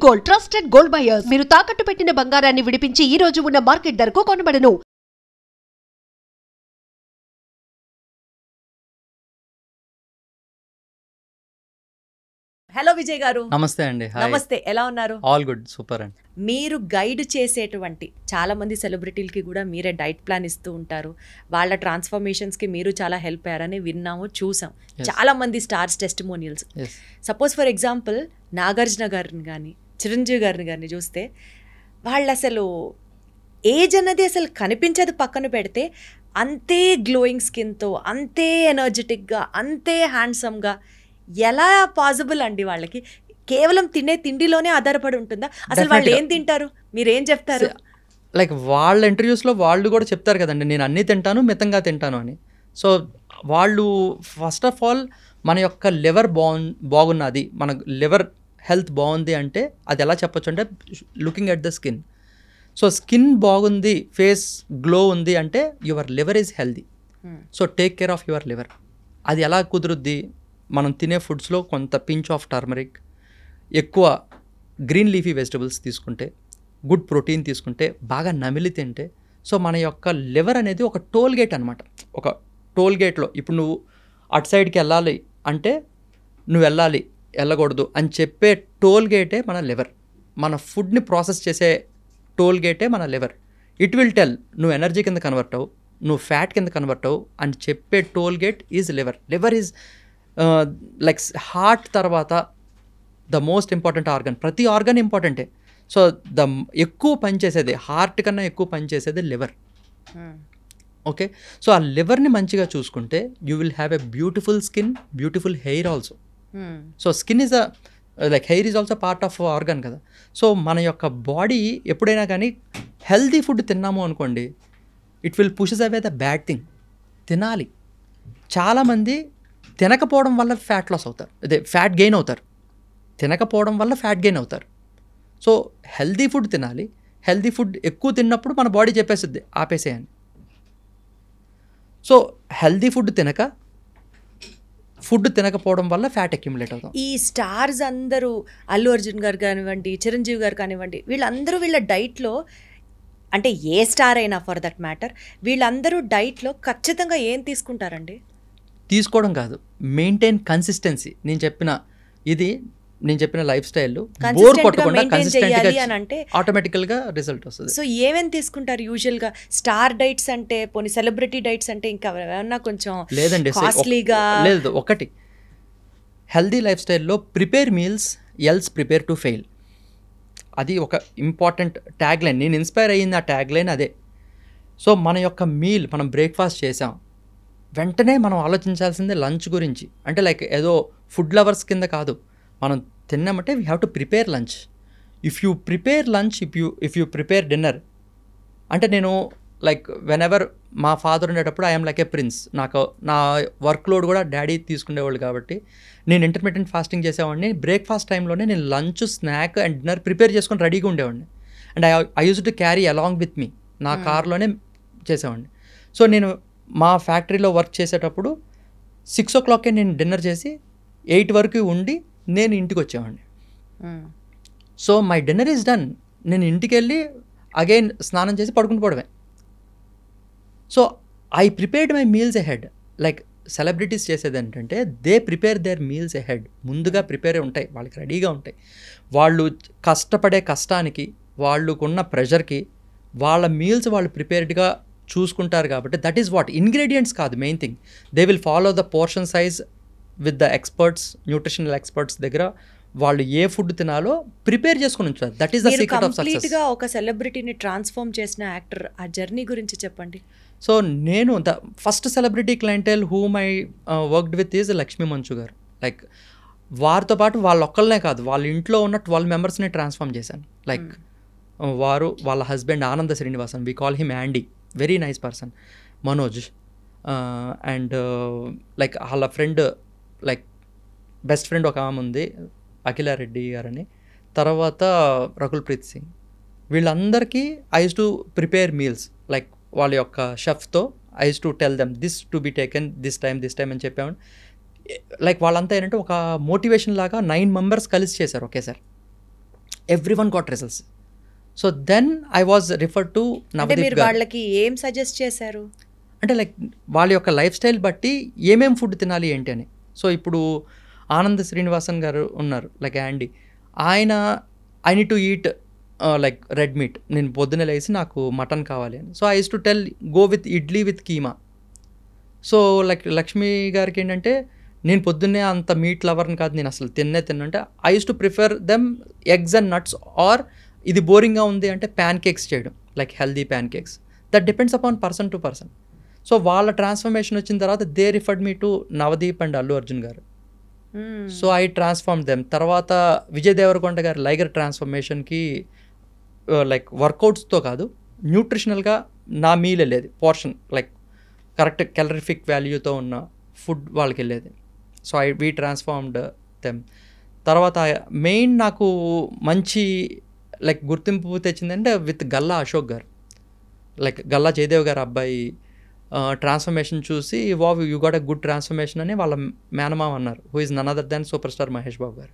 Gold, trusted gold buyers. మీరు తాకట్టు పెట్టిన బంగారాన్ని విడిపించి ఈ రోజు ఉన్న మార్కెట్ ధరకు కొనబడను. హలో విజయ్ గారు. నమస్తే అండి. నమస్తే, ఎలా ఉన్నారు? ఆల్ గుడ్, సూపర్ అండి. మీరు గైడ్ చేసేటువంటి చాలా మంది సెలబ్రిటీలకి కూడా మీరే డైట్ ప్లాన్ ఇస్తూ ఉంటారు. వాళ్ళ ట్రాన్స్ఫర్మేషన్స్కి మీరు చాలా హెల్ప్ అయ్యారని విన్నాము, చూసాం. చాలా మంది stars testimonials. Suppose for example Nagarjuna గారిని కానీ చిరంజీవి గారిని కానీ చూస్తే వాళ్ళు అసలు ఏజ్ అన్నది అసలు కనిపించదు, పక్కన పెడితే అంతే గ్లోయింగ్ స్కిన్తో, అంతే ఎనర్జెటిక్గా, అంతే హ్యాండ్సమ్గా. ఎలా పాసిబుల్ అండి? వాళ్ళకి కేవలం తినే తిండిలోనే ఆధారపడి ఉంటుందా? అసలు వాళ్ళు ఏం తింటారు, మీరేం చెప్తారు? లైక్ వాళ్ళ ఇంటర్వ్యూస్లో వాళ్ళు కూడా చెప్తారు కదండి, నేను అన్నీ తింటాను, మితంగా తింటాను అని. సో వాళ్ళు ఫస్ట్ ఆఫ్ ఆల్ మన యొక్క లివర్ బాగున్నది, మన లివర్ హెల్త్ బాగుంది అంటే అది ఎలా చెప్పొచ్చు అంటే looking at the skin. So skin బాగుంది, ఫేస్ గ్లో ఉంది అంటే your liver is healthy. So take care of your liver. అది ఎలా కుదురుద్ది? మనం తినే ఫుడ్స్లో కొంత పించ్ ఆఫ్ టర్మరిక్, ఎక్కువ గ్రీన్ లీఫీ వెజిటబుల్స్ తీసుకుంటే, గుడ్ ప్రోటీన్ తీసుకుంటే, బాగా నమిలి తింటే. సో మన యొక్క లివర్ అనేది ఒక టోల్ గేట్ అనమాట. ఒక టోల్ గేట్లో ఇప్పుడు నువ్వు అటు సైడ్కి వెళ్ళాలి అంటే నువ్వు వెళ్ళకూడదు అని చెప్పే టోల్ గేటే మన లివర్. మన ఫుడ్ని ప్రాసెస్ చేసే టోల్ గేటే మన లివర్. ఇట్ విల్ టెల్ నువ్వు ఎనర్జీ కింద కన్వర్ట్ అవ్వు, నువ్వు ఫ్యాట్ కింద కన్వర్ట్ అవ్వు అని చెప్పే toll gate is liver. Liver is like heart తర్వాత ద మోస్ట్ ఇంపార్టెంట్ ఆర్గన్. ప్రతి ఆర్గన్ ఇంపార్టెంటే. సో ఎక్కువ పనిచేసేది, హార్ట్ కన్నా ఎక్కువ పనిచేసేది లివర్. ఓకే, సో ఆ లివర్ని మంచిగా చూసుకుంటే you will have a beautiful skin, beautiful hair also. So skin is like hair is also part of organ కదా. సో మన యొక్క బాడీ ఎప్పుడైనా కానీ హెల్దీ ఫుడ్ తిన్నాము అనుకోండి, it will pushes away the bad thing. తినాలి. చాలామంది తినకపోవడం వల్ల ఫ్యాట్ లాస్ అవుతారు, అదే ఫ్యాట్ గెయిన్ అవుతారు. తినకపోవడం వల్ల ఫ్యాట్ గెయిన్ అవుతారు. సో హెల్దీ ఫుడ్ తినాలి. హెల్దీ ఫుడ్ ఎక్కువ తిన్నప్పుడు మన బాడీ చెప్పేస్తుంది ఆపేసేయని. సో హెల్దీ ఫుడ్ తినకపోవడం వల్ల ఫ్యాట్ అక్యుములేట్ అవుతాం. ఈ స్టార్స్ అందరూ అల్లు అర్జున్ గారు కానివ్వండి, చిరంజీవి గారు కానివ్వండి, వీళ్ళందరూ వీళ్ళ డైట్లో, అంటే ఏ స్టార్ అయినా ఫర్ దట్ మ్యాటర్, వీళ్ళందరూ డైట్లో ఖచ్చితంగా ఏం తీసుకుంటారండి? తీసుకోవడం కాదు, మెయింటైన్ కన్సిస్టెన్సీ. నేను చెప్పిన లైఫ్ స్టైల్ బోర్ కొట్టకుండా కన్సిస్టెంట్గా ఆటోమేటికల్గా రిజల్ట్ వస్తుంది. సో ఏమేమి తీసుకుంటారు యూజువల్గా? స్టార్ డైట్స్ అంటే, పోనీ సెలబ్రిటీ డైట్స్ అంటే ఇంకా ఏమన్నా కొంచెం లేదండి, కాస్ట్లీగా లేదు. ఒకటి హెల్దీ లైఫ్ స్టైల్లో prepare meals else prepare to fail. అది ఒక ఇంపార్టెంట్ ట్యాగ్ లైన్. నేను ఇన్స్పైర్ అయ్యింది ఆ ట్యాగ్ లైన్ అదే. సో మన యొక్క మీల్, మనం బ్రేక్ఫాస్ట్ చేసాం, వెంటనే మనం ఆలోచించాల్సిందే లంచ్ గురించి. అంటే లైక్ ఏదో ఫుడ్ లవర్స్ కింద కాదు, మనం తిన్నామంటే we have to prepare lunch. If you prepare lunch, if you prepare dinner, అంటే నేను లైక్ వెన్ ఎవర్ మా ఫాదర్ ఉండేటప్పుడు ఐఎమ్ లైక్ ఏ ప్రిన్స్. నాకు నా వర్క్ లోడ్ కూడా డాడీ తీసుకునేవాళ్ళు కాబట్టి నేను ఇంటర్మీడియట్ ఫాస్టింగ్ చేసేవాడిని. బ్రేక్ఫాస్ట్ టైంలోనే నేను lunch, snack and dinner prepare చేసుకొని రెడీగా ఉండేవాడిని. And I use to carry along with me. నా కార్లోనే చేసేవాడిని. సో నేను మా ఫ్యాక్టరీలో వర్క్ చేసేటప్పుడు 6 o'clock నేను డిన్నర్ చేసి 8 వరకు ఉండి నేను ఇంటికి వచ్చేవాడిని. So my dinner is done. నేను ఇంటికి వెళ్ళి అగైన్ స్నానం చేసి పడుకుని పోవడమే. So I prepared my meals ahead. Like celebrities చేసేది ఏంటంటే they prepare their meals ahead. ముందుగా ప్రిపేర్ ఉంటాయి, వాళ్ళకి రెడీగా ఉంటాయి. వాళ్ళు కష్టపడే కష్టానికి, వాళ్ళకున్న ప్రెషర్కి వాళ్ళ మీల్స్ వాళ్ళు ప్రిపేర్డ్గా చూసుకుంటారు కాబట్టి దట్ ఈస్ వాట్. ఇంగ్రీడియంట్స్ కాదు main thing. They will follow the portion size with the experts, nutritional experts దగ్గర వాళ్ళు ఏ ఫుడ్ తినాలో ప్రిపేర్ చేసుకుని ఉంచారు. That is the secret of success. కంప్లీట్గా ఒక సెలబ్రిటీని ట్రాన్స్ఫార్మ్ చేసిన యాక్టర్, ఆ జర్నీ గురించి చెప్పండి. సో నేను the first celebrity clientele whom I worked with is Lakshmi Manchu garu. Like వారితో పాటు వాళ్ళొక్కళ్ళనే కాదు, వాళ్ళ ఇంట్లో ఉన్న 12 మెంబర్స్ని ట్రాన్స్ఫార్మ్ చేశాను. లైక్ వారు, వాళ్ళ హస్బెండ్ ఆనంద Srinivasan, we call him యాండీ, very nice person, Manoj, and like వాళ్ళ ఫ్రెండ్, లైక్ బెస్ట్ ఫ్రెండ్ ఒక ఆమె ఉంది అఖిలారెడ్డి గారని, తర్వాత రకుల్ ప్రీత్ సింగ్. వీళ్ళందరికీ I used to prepare meals. Like వాళ్ళ యొక్క షెఫ్తో I used to tell them this to be taken this time అని చెప్పాము. లైక్ వాళ్ళంతా ఏంటంటే ఒక మోటివేషన్ లాగా 9 మెంబర్స్ కలిసి చేశారు ఒకేసారి. everyone got results. So then I was referred to అంటే Navdeep మీరు garu. వాళ్ళకి ఏం సజెస్ట్ చేశారు? అంటే లైక్ వాళ్ళ యొక్క లైఫ్ స్టైల్ బట్టి ఏమేం ఫుడ్ తినాలి ఏంటి అని. సో ఇప్పుడు ఆనంద్ శ్రీనివాసన్ గారు ఉన్నారు, లైక్ యాండీ, ఆయన I need to eat like red meat, నేను పొద్దున్న లేసి నాకు మటన్ కావాలి అని. So I used to tell go with idli with keema. So like Lakshmi గారికి ఏంటంటే నేను పొద్దున్నే అంత మీట్ లవర్ని కాదు, నేను అసలు తిన్నంటే I used to prefer them eggs and nuts, or ఇది బోరింగ్గా ఉంది అంటే ప్యాన్ కేక్స్ చేయడం, like healthy pancakes. That depends upon person to person. So వాళ్ళ ట్రాన్స్ఫర్మేషన్ వచ్చిన తర్వాత they referred me to Navdeep and Allu Arjun garu. So I transform them. తర్వాత విజయ్ దేవరకొండ గారి లైగర్ ట్రాన్స్ఫర్మేషన్కి లైక్ వర్కౌట్స్తో కాదు, న్యూట్రిషనల్గా నా మీల్ వెళ్ళేది, పోర్షన్ లైక్ కరెక్ట్ క్యాలరిఫిక్ వాల్యూతో ఉన్న ఫుడ్ వాళ్ళకి వెళ్ళేది. So we transformed them. తర్వాత మెయిన్ నాకు మంచి లైక్ గుర్తింపు తెచ్చిందంటే విత్ గల్లా అశోక్ గారు, లైక్ గల్లా జయదేవ్ గారు అబ్బాయి ట్రాన్స్ఫర్మేషన్ చూసి wow you got a good transformation అని వాళ్ళ మేనమామ అన్నారు, who is none other than super star Mahesh Babu garu.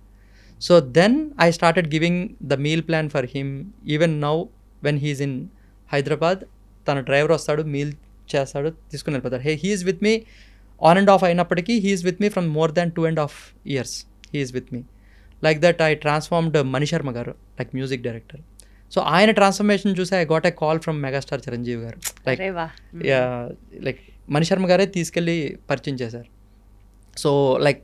So then I started giving the meal plan for him. Even now when he's in Hyderabad, తన driver వస్తాడు, meal చేస్తాడు, తీసుకుని వెళ్ళిపోతాడు. He's with me on and off అయినప్పటికీ he's with me from more than 2.5 years he's with me. Like that I transformed Mani Sharma గారు, like music director. So ఆయన transformation చూసి I got a call from megastar Chiranjeevi garu, like Mani Sharma గారే తీసుకెళ్ళి పరిచయం చేశారు. So like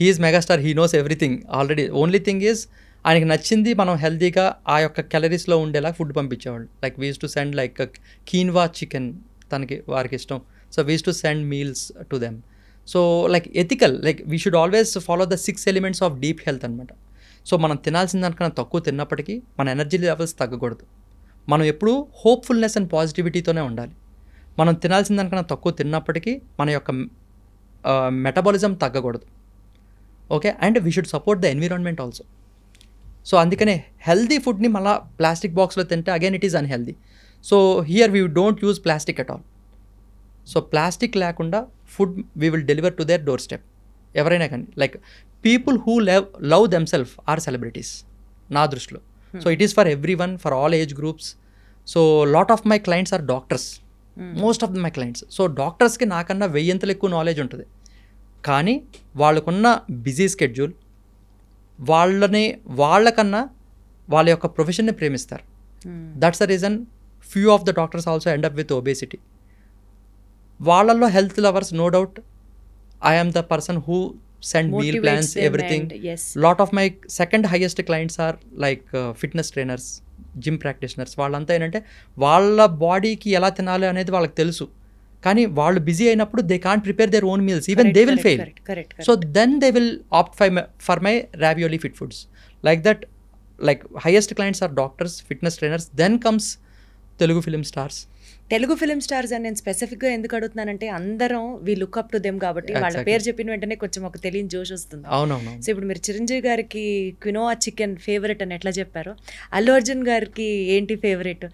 he's megastar, he knows everything already. Only thing is ఆయనకి నచ్చింది మనం హెల్తీగా ఆ యొక్క క్యాలరీస్లో ఉండేలా ఫుడ్ పంపించేవాళ్ళు. Like we used to send like quinoa chicken, తనకి వారికి ఇష్టం. So we used to send meals to them. So like ethical, like we should always follow the 6 elements of deep health అనమాట. సో మనం తినాల్సిన దానికన్నా తక్కువ తిన్నప్పటికీ మన ఎనర్జీ లెవెల్స్ తగ్గకూడదు. మనం ఎప్పుడూ హోప్ఫుల్నెస్ అండ్ పాజిటివిటీతోనే ఉండాలి. మనం తినాల్సిన దానికన్నా తక్కువ తిన్నప్పటికీ మన యొక్క మెటబాలిజం తగ్గకూడదు. Okay, and we should support the environment also. So అందుకనే హెల్దీ ఫుడ్ని మళ్ళీ ప్లాస్టిక్ బాక్స్లో తింటే again it is unhealthy. So here we don't use plastic at all. So plastic లేకుండా food we will deliver to their doorstep. ఎవరైనా కానీ like people who love themselves are celebrities నా దృష్టిలో. So it is for everyone, for all age groups. So lot of my clients are doctors, most of my clients. So డాక్టర్స్కి నాకన్నా 1000 ఎక్కువ knowledge ఉంటుంది, కానీ వాళ్ళకున్న బిజీ స్కెడ్యూల్ వాళ్ళకన్నా వాళ్ళ యొక్క ప్రొఫెషన్ని ప్రేమిస్తారు. That's the reason few of the doctors also end up with obesity. వాళ్ళల్లో health lovers, no doubt I am the person who send meal plans, everything. Lot of my second highest clients are like fitness trainers, gym practitioners. వాళ్ళంతా ఏంటంటే వాళ్ళ బాడీకి ఎలా తినాలి అనేది వాళ్ళకి తెలుసు, కానీ వాళ్ళు బిజీ అయినప్పుడు they can't prepare their own meals, even they will fail. So then they will opt for my ravioli fit foods. Like that, like highest clients are doctors, fitness trainers, then comes Telugu film stars. Telugu film stars అని నేను స్పెసిఫిక్గా ఎందుకు అడుగుతున్నానంటే అందరం we look up to them కాబట్టి వాళ్ళ పేరు చెప్పిన వెంటనే కొంచెం ఒక తెలియని జోష్ వస్తుంది. అవునవును. సో ఇప్పుడు మీరు చిరంజీవి గారికి క్వినోవా చికెన్ ఫేవరెట్ అని ఎట్లా చెప్పారు, అల్లు అర్జున్ గారికి ఏంటి ఫేవరెట్,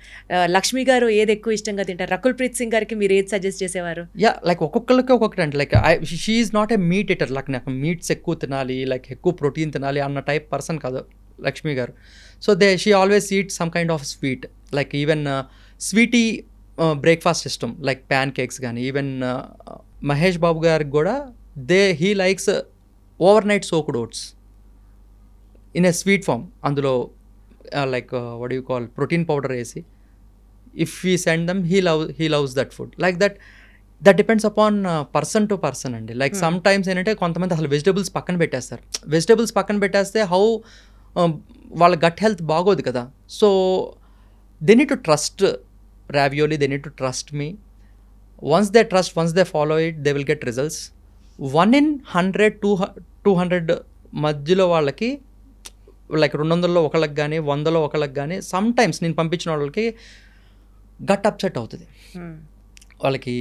లక్ష్మి గారు ఏది ఎక్కువ ఇష్టంగా తింటారు, రకుల్ ప్రీత్ సింగ్ గారికి మీరు ఏది సజెస్ట్ చేసేవారు? యా, లైక్ ఒక్కొక్కరికి ఒక్కొక్కటి అండి. Like she is not a meet eater, like నాకు మీట్స్ ఎక్కువ తినాలి, లైక్ ఎక్కువ ప్రోటీన్ తినాలి అన్న టైప్ పర్సన్ కాదు Lakshmi garu. So she always eat some kind of sweet, like even sweety breakfast system, like pancakes కానీ. ఈవెన్ మహేష్ బాబు గారికి కూడా he likes overnight soaked oats in a sweet form. అందులో like what you call protein powder వేసి if we send them he loves that food. Like that depends upon person to person అండి. Like sometimes ఏంటంటే కొంతమంది అసలు vegetables పక్కన పెట్టేస్తారు. Vegetables పక్కన పెట్టేస్తే వాళ్ళ గట్ హెల్త్ బాగోదు కదా. So they need to trust ravioli, they need to trust me. Once they trust, once they follow it, they will get results. 1 in 100, 200 మధ్యలో వాళ్ళకి లైక్ 200లో ఒకళ్ళకి కానీ 100లో ఒకళ్ళకి కానీ సమ్ టైమ్స్ నేను పంపించిన వాళ్ళకి గట్ అప్సెట్ అవుతుంది. వాళ్ళకి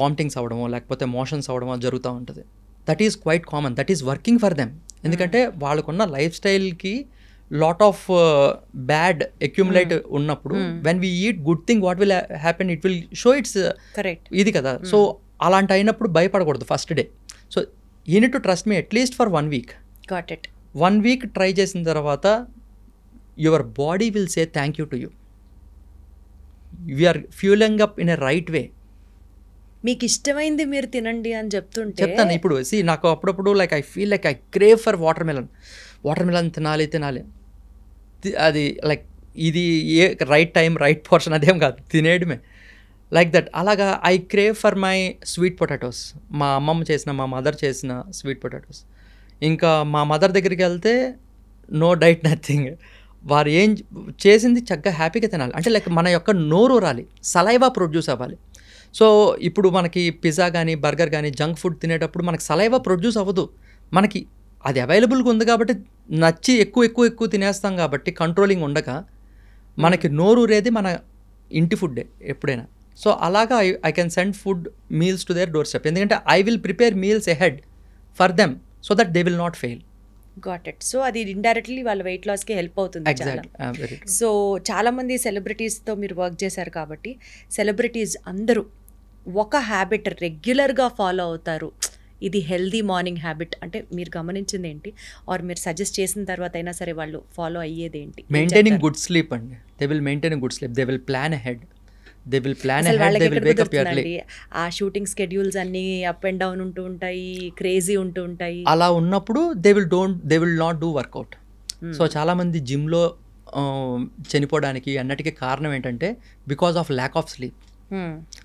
వామిటింగ్స్ అవ్వడమో లేకపోతే మోషన్స్ అవ్వడమో జరుగుతూ ఉంటుంది. That is quite common, that is working for them. ఎందుకంటే వాళ్ళకున్న లైఫ్ స్టైల్కి లాట్ ఆఫ్ బ్యాడ్ అక్యుములేట్ ఉన్నప్పుడు when we eat good thing what will happen, it will show it's correct ఇది కదా. సో అలాంటి అయినప్పుడు భయపడకూడదు first day. So you need to trust me at least for 1 week. 1 week try చేసిన తర్వాత your body will say thank you to you. We're fuelling up in a right way. మీకు ఇష్టమైంది మీరు తినండి అని చెప్తుంటే చెప్తాను ఇప్పుడు నాకు అప్పుడప్పుడు like I feel like I crave for water melon తినాలి అది లైక్ ఇది ఏ రైట్ టైం రైట్ పోర్షన్ అదేం కాదు, తినేయడమే లైక్ దట్. అలాగా I crave for my sweet potatoes, మా అమ్మమ్మ చేసిన మా మదర్ చేసిన స్వీట్ పొటాటోస్. ఇంకా మా మదర్ దగ్గరికి వెళ్తే నో డైట్ నథింగ్, వారు ఏం చేసింది చక్కగా హ్యాపీగా తినాలి. అంటే లైక్ మన యొక్క నోరు ఊరాలి, సలైవా ప్రొడ్యూస్ అవ్వాలి. సో ఇప్పుడు మనకి పిజ్జా కానీ బర్గర్ కానీ జంక్ ఫుడ్ తినేటప్పుడు మనకి సలైవా ప్రొడ్యూస్ అవ్వదు, మనకి అది అవైలబుల్గా ఉంది కాబట్టి నచ్చి ఎక్కువ తినేస్తాం కాబట్టి కంట్రోలింగ్ ఉండక మనకి నోరూరేది మన ఇంటి ఫుడ్డే ఎప్పుడైనా. సో అలాగా I can send food meals to their doorstep, ఎందుకంటే I will prepare meals ahead for them so that they will not fail. Got it. So అది ఇండైరెక్ట్లీ వాళ్ళ వెయిట్ లాస్కి హెల్ప్ అవుతుంది చాలా. సో చాలామంది సెలబ్రిటీస్తో మీరు వర్క్ చేశారు కాబట్టి సెలబ్రిటీస్ అందరూ ఒక హ్యాబిట్ రెగ్యులర్గా ఫాలో అవుతారు, ఇది హెల్దీ మార్నింగ్ హ్యాబిట్ అంటే మీరు గమనించింది ఏంటి, ఆర్ మీరు సజెస్ట్ చేసిన తర్వాత అయినా సరే వాళ్ళు ఫాలో అయ్యేది ఏంటి? మెయింటైనింగ్ గుడ్ స్లీప్ అండి. They will maintain good sleep, they will plan ahead, they will plan ahead, they will Wake up early. ఆ షూటింగ్ స్కెడ్యూల్స్ అన్ని అప్ అండ్ డౌన్ ఉంటూ ఉంటాయి, క్రేజీ ఉంటూ ఉంటాయి. అలా ఉన్నప్పుడు they will not do workout. So చాలామంది జిమ్లో చనిపోవడానికి అన్నిటికీ కారణం ఏంటంటే because of lack of sleep.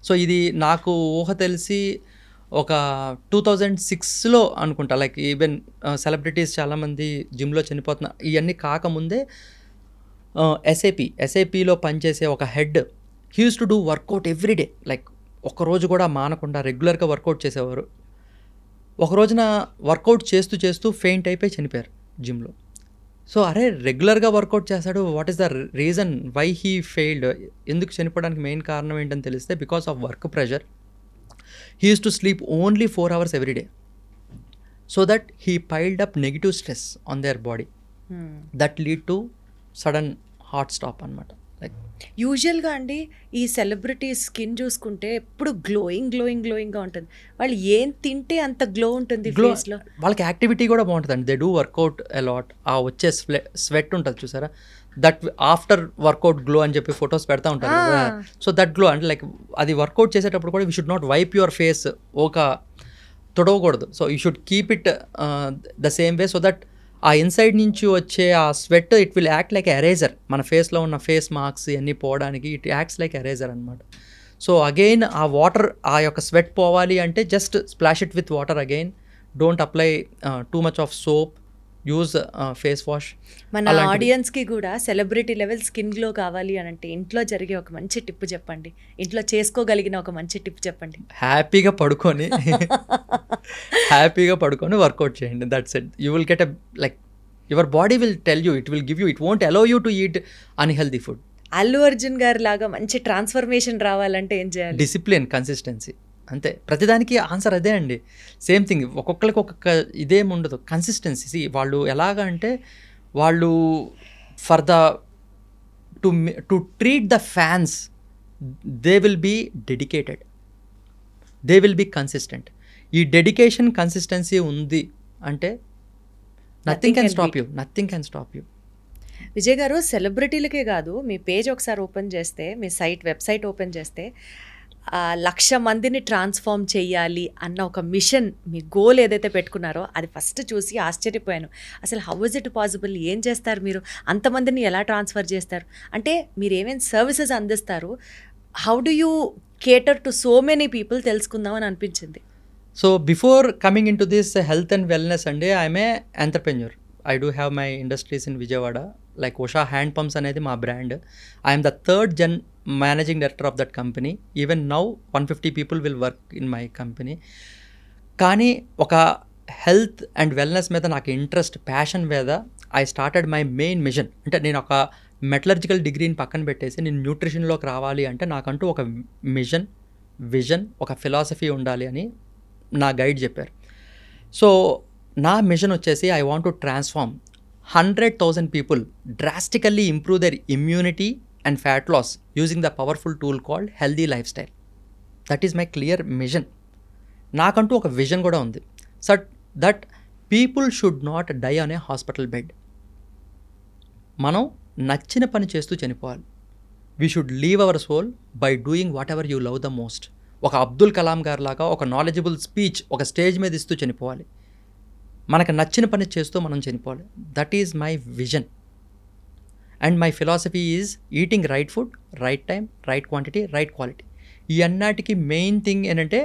So ఇది నాకు ఊహ తెలిసి ఒక 2006లో అనుకుంటా, లైక్ ఈవెన్ సెలబ్రిటీస్ చాలామంది జిమ్లో చనిపోతున్న ఇవన్నీ కాకముందే ఎస్ఏపిలో పనిచేసే ఒక head he use to do workout everyday, like ఒక్కరోజు కూడా మానకుండా రెగ్యులర్గా వర్కౌట్ చేసేవారు. ఒక రోజున వర్కౌట్ చేస్తూ ఫెయింట్ అయిపోయి చనిపోయారు జిమ్లో. సో అరే రెగ్యులర్గా వర్కౌట్ చేస్తాడు, what is the reason why he failed, ఎందుకు చనిపోవడానికి మెయిన్ కారణం ఏంటని తెలిస్తే because of work pressure. He use to sleep only 4 hours every day so that he piled up negative stress on their body that lead to sudden heart stop అన్నమాట. Like యూజువల్గా అండి ఈ celebrity skin చూసుకుంటే ఎప్పుడు గ్లోయింగ్గా ఉంటుంది, వాళ్ళు ఏం తింటే అంత గ్లో ఉంటుంది ఫేస్లో. వాళ్ళకి యాక్టివిటీ కూడా బాగుంటుందండి, దే డూ వర్కౌట్ అలాట్. ఆ వచ్చే స్వెట్ ఉంటుంది చూసారా, దట్ ఆఫ్టర్ వర్కౌట్ గ్లో అని చెప్పి ఫొటోస్ పెడతా ఉంటారు కదా. సో దట్ గ్లో అంటే లైక్ అది వర్కౌట్ చేసేటప్పుడు కూడా we should not wipe your face, ఒక తొడవకూడదు. So you should keep it the same way so that ఆ ఇన్సైడ్ నుంచి వచ్చే ఆ sweat it will act like eraser. మన ఫేస్లో ఉన్న ఫేస్ మార్క్స్ ఇవన్నీ పోవడానికి ఇట్ యాక్ట్స్ లైక్ ఎరేజర్ అనమాట. సో అగైన్ ఆ వాటర్, ఆ యొక్క స్వెట్ పోవాలి అంటే just splash it with water again, don't apply too much of soap, use face wash. మన ఆడియన్స్కి కూడా సెలబ్రిటీ లెవెల్ స్కిన్ గ్లో కావాలి అని అంటే ఇంట్లో జరిగే ఒక మంచి టిప్ చెప్పండి, ఇంట్లో చేసుకోగలిగిన ఒక మంచి టిప్ చెప్పండి. హ్యాపీగా పడుకొని వర్కౌట్ చేయండి, that's it. You will get a like your body will tell you, it will give you, it won't allow you to eat unhealthy food. Allu Arjun గారి లాగా మంచి ట్రాన్స్ఫర్మేషన్ రావాలంటే ఏం చేయాలి? డిసిప్లిన్, కన్సిస్టెన్సీ, అంతే. ప్రతిదానికి ఆన్సర్ అదే అండి, సేమ్ థింగ్. ఒక్కొక్కరికి ఒక్కొక్క ఇదేం ఉండదు, కన్సిస్టెన్సీ. వాళ్ళు ఎలాగా అంటే వాళ్ళు for the to treat the fans they will be dedicated, they will be consistent. ఈ డెడికేషన్ కన్సిస్టెన్సీ ఉంది అంటే nothing can stop you. Vijay గారు, సెలబ్రిటీలకే కాదు, మీ పేజ్ ఒకసారి ఓపెన్ చేస్తే, మీ వెబ్సైట్ ఓపెన్ చేస్తే 1,00,000 మందిని ట్రాన్స్ఫార్మ్ చేయాలి అన్న ఒక మిషన్, మీ గోల్ ఏదైతే పెట్టుకున్నారో అది ఫస్ట్ చూసి ఆశ్చర్యపోయాను. అసలు హౌ ఇస్ ఇట్ పాసిబుల్, ఏం చేస్తారు మీరు, అంతమందిని ఎలా ట్రాన్స్ఫర్ చేస్తారు, అంటే మీరు ఏమేమి సర్వీసెస్ అందిస్తారు, how do you cater to so many people తెలుసుకుందామని అనిపించింది. So before coming in to this health and wellness అండి, I'm a entrepreneur. I do have my industries in Vijayawada, like Usha hand pumps అనేది మా brand. I'm the 3rd managing director of that company. Even now 150 people will work in my company. కానీ ఒక health and wellness మీద నాకు interest, passion మీద I started my main mission. అంటే నేను ఒక మెటలర్జికల్ డిగ్రీని పక్కన పెట్టేసి నేను న్యూట్రిషన్లోకి రావాలి అంటే నాకంటూ ఒక మిషన్, విజన్, ఒక ఫిలాసఫీ ఉండాలి అని నా గైడ్ చెప్పారు. సో నా మిషన్ వచ్చేసి I want to transform 100,000 people, drastically improve their immunity and fat loss using the powerful tool called healthy lifestyle. That is my clear mission. నాకంటూ ఒక విజన్ కూడా ఉంది, so that people should not die on a hospital bed. మనం నచ్చిన పని చేస్తూ చనిపోవాలి. We should leave our soul by doing whatever you love the most. ఒక అబ్దుల్ కలాం గారు లాగా ఒక నాలెడ్జబుల్ స్పీచ్ ఒక స్టేజ్ మీద ఇస్తూ చనిపోవాలి. మనకు నచ్చిన పని చేస్తూ మనం చనిపోవాలి. That is my vision and my philosophy is eating right food, right time, right quantity, right quality. ఈ అన్నిటికీ మెయిన్ థింగ్ ఏంటంటే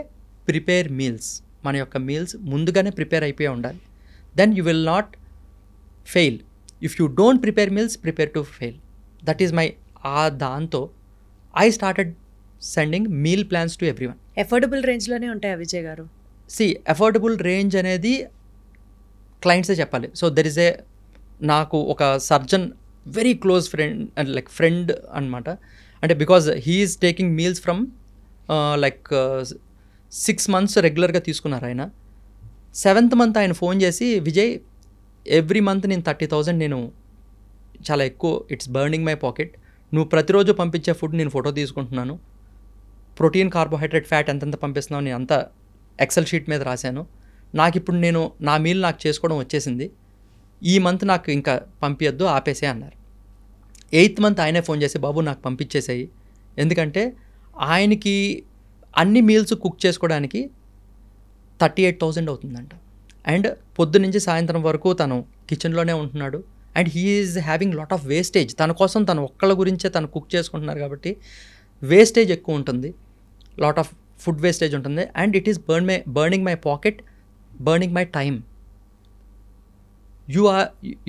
ప్రిపేర్ మీల్స్. మన యొక్క మీల్స్ ముందుగానే ప్రిపేర్ అయిపోయి ఉండాలి. Then you will not fail. If you don't prepare meals, prepare to fail. That is my దాంతో I started sending meal plans to everyone. Affordable రేంజ్లోనే ఉంటాయా విజయ్ గారు? అఫోర్డబుల్ రేంజ్ అనేది క్లయింట్సే చెప్పాలి. సో దెర్ ఇస్ నాకు ఒక surgeon very close friend, like friend అనమాట. అంటే because he is taking meals from 6 months రెగ్యులర్గా తీసుకున్నారు ఆయన. 7th month ఆయన ఫోన్ చేసి, విజయ్ ఎవ్రీ మంత్ నేను 30,000 నేను చాలా ఎక్కువ, ఇట్స్ బర్నింగ్ మై పాకెట్. నువ్వు ప్రతిరోజు పంపించే ఫుడ్ నేను ఫోటో తీసుకుంటున్నాను. ప్రోటీన్, కార్బోహైడ్రేట్, ఫ్యాట్ ఎంతెంత పంపిస్తున్నావు నేను అంతా ఎక్సెల్ షీట్ మీద రాశాను. నాకు ఇప్పుడు నేను నా మీల్ నాకు చేసుకోవడం వచ్చేసింది. ఈ మంత్ నాకు ఇంకా పంపించద్దు, ఆపేసే అన్నారు. 8th month ఆయనే ఫోన్ చేసి, బాబు నాకు పంపించేసాయి. ఎందుకంటే ఆయనకి అన్ని మీల్స్ కుక్ చేసుకోవడానికి 38,000 అవుతుందంట. అండ్ పొద్దు నుంచి సాయంత్రం వరకు తను కిచెన్లోనే ఉంటున్నాడు. And he is having lot of wastage. తన కోసం తను ఒక్కళ్ళ గురించే తను కుక్ చేసుకుంటున్నారు కాబట్టి వేస్టేజ్ ఎక్కువ ఉంటుంది, లాట్ ఆఫ్ ఫుడ్ వేస్టేజ్ ఉంటుంది. And it is burning my pocket, burning my time.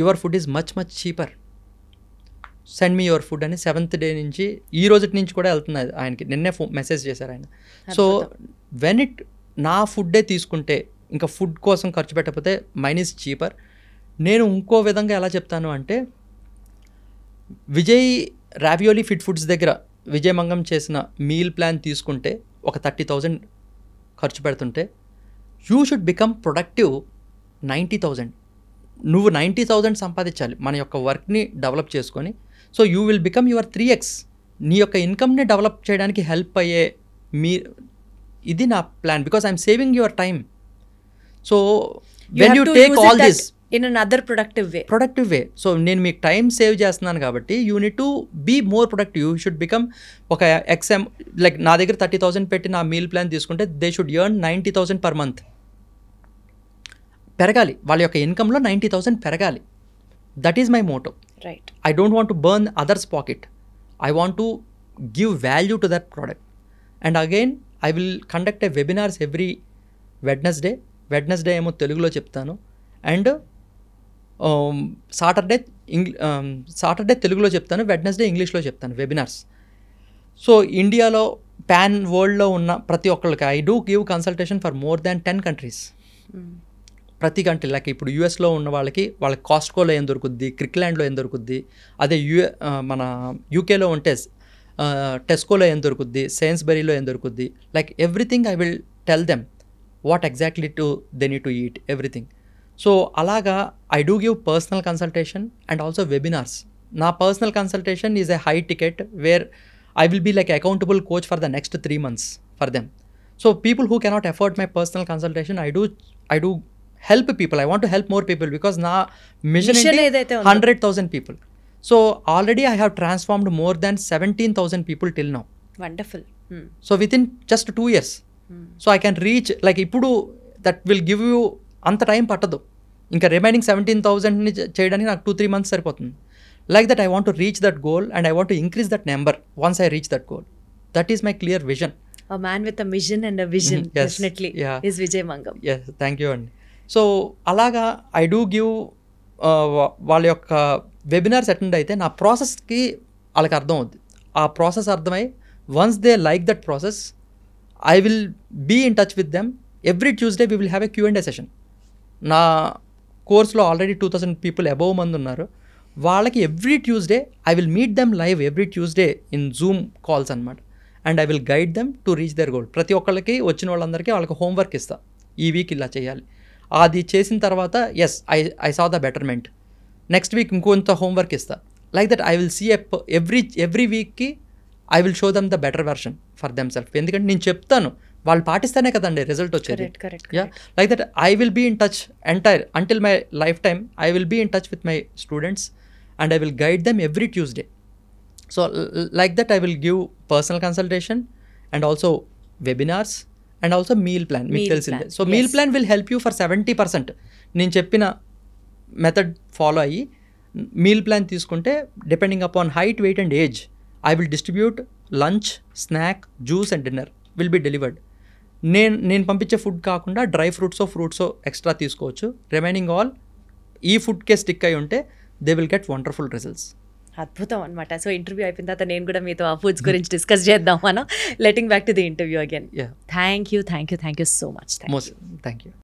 Your food is much cheaper, send me your food అని 7th day నుంచి ఈ రోజు నుంచి కూడా వెళ్తుంది ఆయనకి. నిన్నే మెసేజ్ చేశారు ఆయన. సో వెన్ నా ఫుడ్డే తీసుకుంటే ఇంకా ఫుడ్ కోసం ఖర్చు పెట్టకపోతే మైన్ ఈజ్ చీపర్. నేను ఇంకో విధంగా ఎలా చెప్తాను అంటే, విజయ్ రావియోలీ ఫిట్ ఫుడ్స్ దగ్గర విజయ్ మంగం చేసిన మీల్ ప్లాన్ తీసుకుంటే ఒక 30,000 ఖర్చు పెడుతుంటే, యూ షుడ్ బికమ్ ప్రొడక్టివ్ 90,000. నువ్వు 90,000 సంపాదించాలి మన యొక్క వర్క్ని డెవలప్ చేసుకొని. So you will become your 3x. నీ యొక్క ఇన్కమ్ని డెవలప్ చేయడానికి హెల్ప్ అయ్యే ఇది నా plan, because I'm saving your time. So when you take all this in another productive way, so నేను మీకు టైం సేవ్ చేస్తున్నాను కాబట్టి you need to be more productive. You should become ఒక ఎక్స్ఎం, లైక్ నా దగ్గర 30,000 పెట్టి నా మీల్ ప్లాన్ తీసుకుంటే they should earn 90,000 per month. పెరగాలి, వాళ్ళ యొక్క ఇన్కంలో 90,000 పెరగాలి. That is my motto. Right. I don't want to burn others pocket. I want to give value to that product. And again I will conduct A webinars every Wednesday ఏమో తెలుగులో చెప్తాను, and Saturday తెలుగులో చెప్తాను, Wednesday ఇంగ్లీష్లో చెప్తాను webinars. So ఇండియాలో pan వరల్డ్లో ఉన్న ప్రతి ఒక్కరికి I do give consultation for more than 10 countries. ప్రతి కంట్రీ, లైక్ ఇప్పుడు యూఎస్లో ఉన్న వాళ్ళకి కాస్ట్కోలో ఏం దొరుకుద్ది, క్రిక్లాండ్లో ఏం దొరుకుద్ది, అదే మన యూకేలో ఉంటే టెస్కోలో ఏం దొరుకుద్ది, సేన్స్బెరీలో ఏం దొరుకుద్ది, like everything I will tell them what exactly they need to eat everything. So అలాగా I do give personal consultation and also webinars. నా personal consultation is a high ticket where I will be like accountable coach for the next 3 months for them. So people who cannot afford my personal consultation, I do help people. I want to help more people because na mission is 100,000 people. So already I have transformed more than 17,000 people till now. Wonderful. So within just 2 years. So I can reach like ipudu that will give you anta time pattadu. Inka remaining 17,000 ni cheyadani నాకు 2-3 months సరిపోతుంది. Like that I want to reach that goal and I want to increase that number once I reach that goal. That is my clear vision. A man with a mission and a vision. Yes, definitely yeah. is Vijay Mangam. Yes, thank you అండి. So అలాగా I do give వాళ్ళ యొక్క webinars attend అయితే నా ప్రాసెస్కి వాళ్ళకి అర్థం అవుద్ది. ఆ ప్రాసెస్ అర్థమై once they like that process I will be in touch with them. Every Tuesday we will have a Q&A session. నా కోర్స్లో ఆల్రెడీ 2,000 people అబవ్ మంది ఉన్నారు. వాళ్ళకి every Tuesday I will meet them live every Tuesday in Zoom calls అనమాట. And I will guide them to reach their goal. ప్రతి ఒక్కళ్ళకి వచ్చిన వాళ్ళందరికీ వాళ్ళకి హోంవర్క్ ఇస్తా, ఈ వీక్ ఇలా చేయాలి. అది చేసిన తర్వాత yes I saw the betterment, next week ఇంకొంత హోంవర్క్ ఇస్తా. Like that I will see every వీక్కి I will show them the better version for them self. ఎందుకంటే నేను చెప్తాను, వాళ్ళు పాటిస్తేనే కదండి రిజల్ట్ వచ్చేది. Yeah, like that I will be in touch entire until my lifetime. I will be in touch with my students and I will guide them every Tuesday. So like that, I will give personal consultation and also webinars and also meal plan. మీకు తెలిసిందే. So meal plan will help you for 70%. నేను చెప్పిన method follow అయ్యి meal plan తీసుకుంటే depending upon height, weight and age, I will distribute lunch, snack, juice and dinner will be delivered. నేను పంపించే food కాకుండా dry ఫ్రూట్సో ఎక్స్ట్రా తీసుకోవచ్చు. Remaining all ఈ ఫుడ్కే స్టిక్ అయి ఉంటే they will get wonderful results. అద్భుతం అనమాట. సో ఇంటర్వ్యూ అయిపోయిన తర్వాత నేను కూడా మీతో ఆ ఫుడ్స్ గురించి డిస్కస్ చేద్దాం మనం. Letting back to the interview again. Thank you so much. Thank you.